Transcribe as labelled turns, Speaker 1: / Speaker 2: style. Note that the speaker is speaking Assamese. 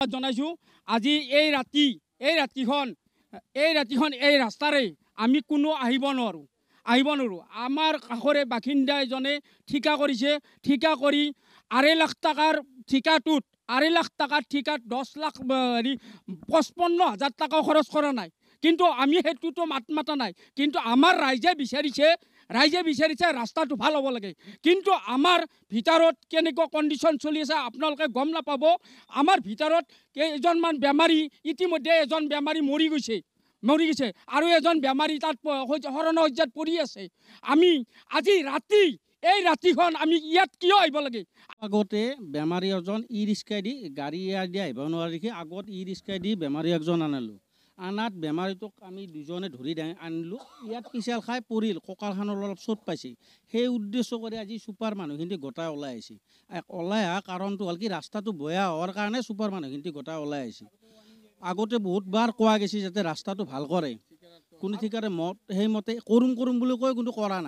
Speaker 1: জনাইছোঁ আজি এই ৰাতিখন এই ৰাস্তাৰে আমি কোনো আহিব নোৱাৰোঁ। আমাৰ কাষৰে বাসিন্দা এজনে ঠিকা কৰিছে, ঠিকা কৰি 2.5 লাখ টকাৰ ঠিকাটোত 10,55,000 টকা খৰচ কৰা নাই। কিন্তু আমি সেইটোতো মাত মাতা নাই। কিন্তু আমাৰ ৰাইজে বিচাৰিছে ৰাস্তাটো ভাল হ'ব লাগে। কিন্তু আমাৰ ভিতৰত কেনেকুৱা কণ্ডিশ্যন চলি আছে আপোনালোকে গম নাপাব। আমাৰ ভিতৰত কেইজনমান বেমাৰী, ইতিমধ্যে এজন বেমাৰী মৰি গৈছে আৰু এজন বেমাৰী তাত শৰণসজ্জাত পৰি আছে। আমি আজি এই ৰাতিখন আমি ইয়াত কিয় আহিব লাগে?
Speaker 2: আগতে বেমাৰী এজন ই-ৰিক্সা দি গাড়ী দি আহিব নোৱাৰি, আগত ই-ৰিক্সা দি বেমাৰী একজন আনিলোঁ। আনাত বেমাৰীটোক আমি দুজনে ধৰি আনিলোঁ। ইয়াত পিছাল খাই পৰিল, কঁকালখনৰ অলপ চোট পাইছে। সেই উদ্দেশ্য কৰি আজি চুপাৰ মানুহখিনি গোটাই ওলাই আহিছে। ওলাই অহা কাৰণটো হ'ল কি, ৰাস্তাটো বেয়া হোৱাৰ কাৰণে চুপাৰ মানুহখিনি গোটাই ওলাই আহিছে। আগতে বহুতবাৰ কোৱা গৈছে যাতে ৰাস্তাটো ভাল কৰে, কোনো ঠিকাৰে সেইমতে কৰিম বুলি কৈ কিন্তু কৰা নাই।